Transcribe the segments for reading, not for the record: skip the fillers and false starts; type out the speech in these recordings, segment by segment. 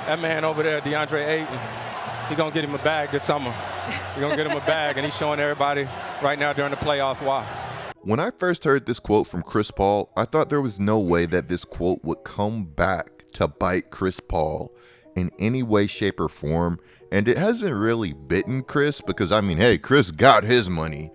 That man over there, DeAndre Ayton, he gonna get him a bag this summer. He's gonna get him a bag, and he's showing everybody right now during the playoffs why. When I first heard this quote from Chris Paul, I thought there was no way that this quote would come back to bite Chris Paul in any way, shape, or form. And it hasn't really bitten Chris because, I mean, hey, Chris got his money.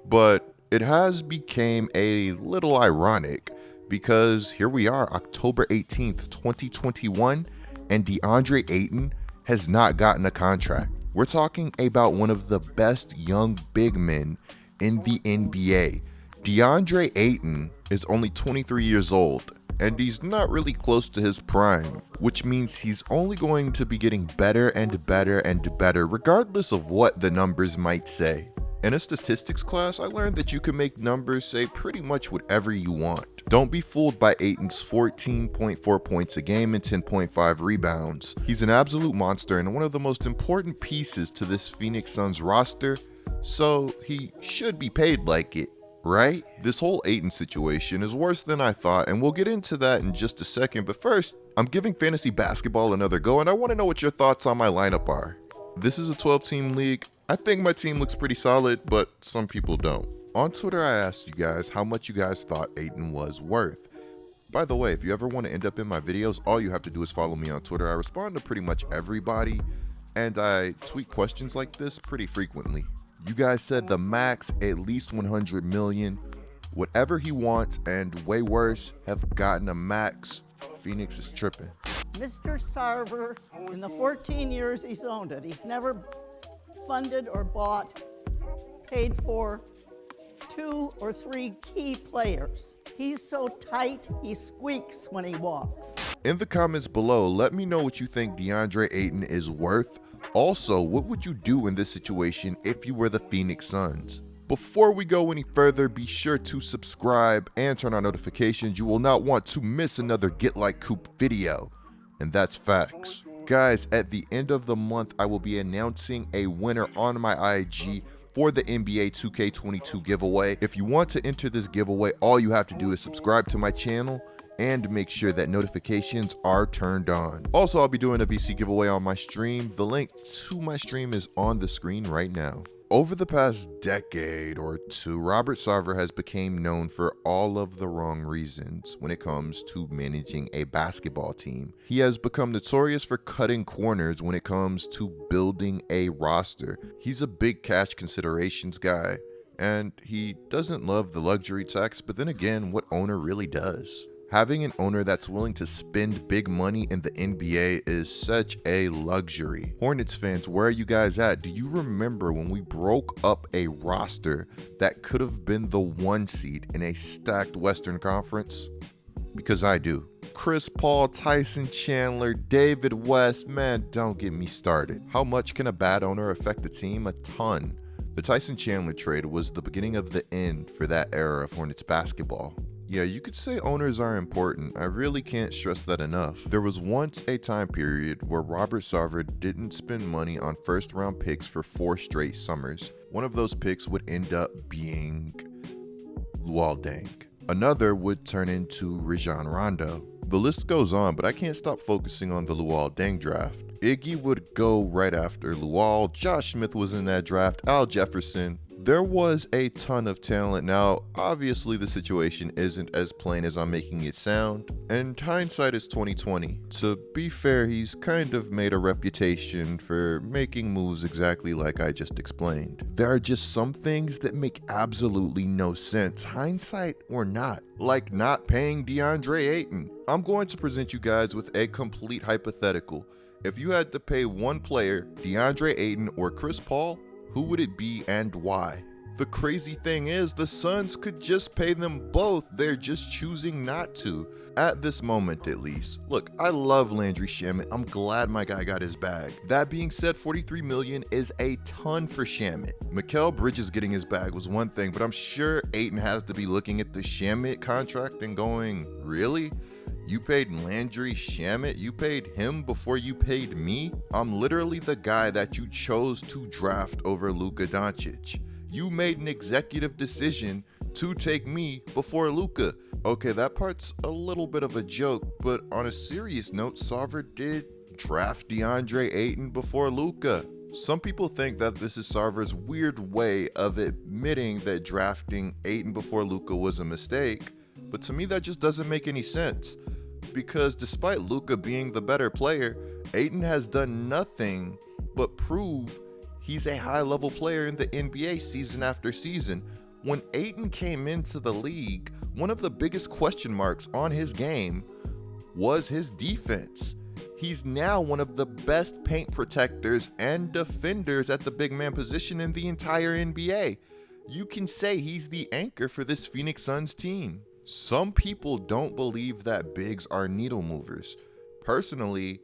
But it has become a little ironic because here we are, October 18th, 2021, and DeAndre Ayton has not gotten a contract. We're talking about one of the best young big men in the NBA. DeAndre Ayton is only 23 years old, and he's not really close to his prime, which means he's only going to be getting better and better and better, regardless of what the numbers might say. In a statistics class, I learned that you can make numbers say pretty much whatever you want. Don't be fooled by Ayton's 14.4 points a game and 10.5 rebounds. He's an absolute monster and one of the most important pieces to this Phoenix Suns roster, so he should be paid like it, right? This whole Ayton situation is worse than I thought, and we'll get into that in just a second, but first, I'm giving fantasy basketball another go, and I want to know what your thoughts on my lineup are. This is a 12-team league. I think my team looks pretty solid, but some people don't. On Twitter, I asked you guys how much you guys thought Ayton was worth. By the way, if you ever want to end up in my videos, all you have to do is follow me on Twitter. I respond to pretty much everybody, and I tweet questions like this pretty frequently. You guys said the max, at least 100 million. Whatever he wants, and way worse, have gotten a max. Phoenix is tripping. Mr. Sarver, in the 14 years he's owned it, he's never funded or bought, paid for 2 or 3 key players. He's so tight, he squeaks when he walks. In the comments below, let me know what you think DeAndre Ayton is worth. Also, what would you do in this situation if you were the Phoenix Suns? Before we go any further, be sure to subscribe and turn on notifications. You will not want to miss another Get Like Coop video. And that's facts. Guys, at the end of the month, I will be announcing a winner on my IG for the NBA 2K22 giveaway. If you want to enter this giveaway, all you have to do is subscribe to my channel and make sure that notifications are turned on. Also, I'll be doing a VC giveaway on my stream. The link to my stream is on the screen right now. Over the past decade or two, Robert Sarver has become known for all of the wrong reasons when it comes to managing a basketball team. He has become notorious for cutting corners when it comes to building a roster. He's a big cash considerations guy, and he doesn't love the luxury tax, but then again, what owner really does? Having an owner that's willing to spend big money in the NBA is such a luxury. Hornets fans, where are you guys at? Do you remember when we broke up a roster that could have been the 1 seed in a stacked Western Conference? Because I do. Chris Paul, Tyson Chandler, David West, man, don't get me started. How much can a bad owner affect the team? A ton. The Tyson Chandler trade was the beginning of the end for that era of Hornets basketball. Yeah, you could say owners are important. I really can't stress that enough. There was once a time period where Robert Sarver didn't spend money on first-round picks for 4 straight summers. One of those picks would end up being Luol Deng. Another would turn into Rajon Rondo. The list goes on, but I can't stop focusing on the Luol Deng draft. Iggy would go right after Luol. Josh Smith was in that draft. Al Jefferson. There was a ton of talent. Now, obviously the situation isn't as plain as I'm making it sound, and hindsight is 2020. To be fair, he's kind of made a reputation for making moves exactly like I just explained. There are just some things that make absolutely no sense, hindsight or not, like not paying DeAndre Ayton. I'm going to present you guys with a complete hypothetical. If you had to pay one player, DeAndre Ayton or Chris Paul, who would it be and why? The crazy thing is, the Suns could just pay them both. They're just choosing not to. At this moment, at least. Look, I love Landry Shamet. I'm glad my guy got his bag. That being said, $43 million is a ton for Shamet. Mikal Bridges getting his bag was one thing, but I'm sure Ayton has to be looking at the Shamet contract and going, really? You paid Landry Shamet? You paid him before you paid me? I'm literally the guy that you chose to draft over Luka Doncic. You made an executive decision to take me before Luka. Okay, that part's a little bit of a joke, but on a serious note, Sarver did draft DeAndre Ayton before Luka. Some people think that this is Sarver's weird way of admitting that drafting Ayton before Luka was a mistake, but to me that just doesn't make any sense, because despite Luka being the better player, Ayton has done nothing but prove he's a high-level player in the NBA season after season. When Ayton came into the league, one of the biggest question marks on his game was his defense. He's now one of the best paint protectors and defenders at the big man position in the entire NBA. You can say he's the anchor for this Phoenix Suns team. Some people don't believe that bigs are needle movers. Personally,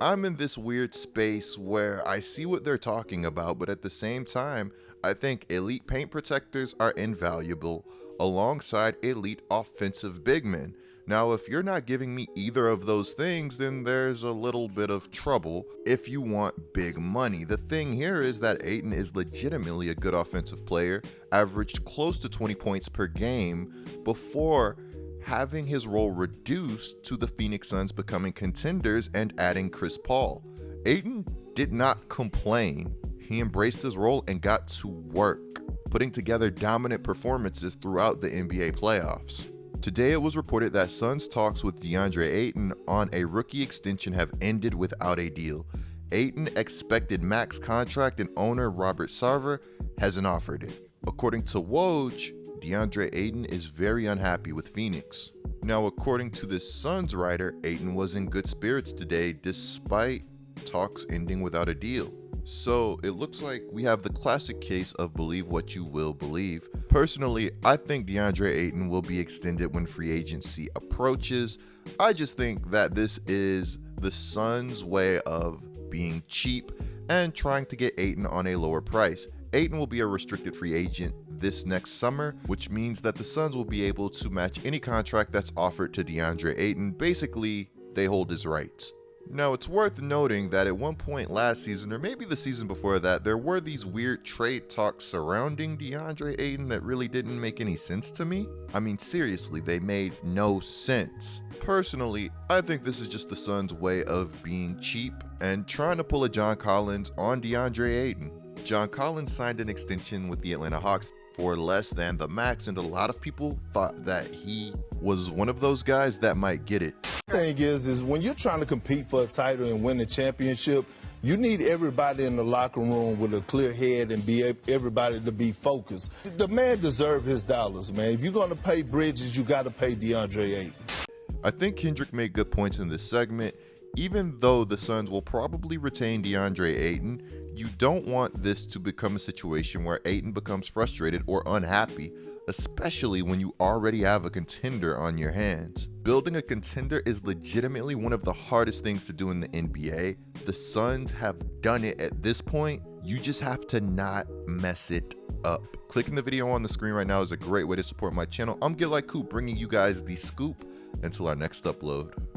I'm in this weird space where I see what they're talking about, but at the same time, I think elite paint protectors are invaluable alongside elite offensive big men. Now, if you're not giving me either of those things, then there's a little bit of trouble if you want big money. The thing here is that Ayton is legitimately a good offensive player, averaged close to 20 points per game before having his role reduced to the Phoenix Suns becoming contenders and adding Chris Paul. Ayton did not complain. He embraced his role and got to work, putting together dominant performances throughout the NBA playoffs. Today it was reported that Suns talks with DeAndre Ayton on a rookie extension have ended without a deal. Ayton expected max contract and owner Robert Sarver hasn't offered it. According to Woj, DeAndre Ayton is very unhappy with Phoenix. Now, according to this Suns writer, Ayton was in good spirits today despite talks ending without a deal. So it looks like we have the classic case of believe what you will believe. Personally, I think DeAndre Ayton will be extended when free agency approaches. I just think that this is the Suns' way of being cheap and trying to get Ayton on a lower price. Ayton will be a restricted free agent this next summer, which means that the Suns will be able to match any contract that's offered to DeAndre Ayton. Basically, they hold his rights. Now, it's worth noting that at one point last season, or maybe the season before that, there were these weird trade talks surrounding DeAndre Ayton that really didn't make any sense to me. I mean, seriously, they made no sense. Personally, I think this is just the Suns' way of being cheap and trying to pull a John Collins on DeAndre Ayton. John Collins signed an extension with the Atlanta Hawks for less than the max, and a lot of people thought that he was one of those guys that might get it. Thing is when you're trying to compete for a title and win a championship, you need everybody in the locker room with a clear head and everybody to be focused. The man deserves his dollars, man. If you're going to pay Bridges, you got to pay DeAndre Ayton. I think Kendrick made good points in this segment. Even though the Suns will probably retain DeAndre Ayton, you don't want this to become a situation where Ayton becomes frustrated or unhappy, especially when you already have a contender on your hands. Building a contender is legitimately one of the hardest things to do in the NBA. The Suns have done it at this point. You just have to not mess it up. Clicking the video on the screen right now is a great way to support my channel. I'm GetLikeCoop, bringing you guys the scoop until our next upload.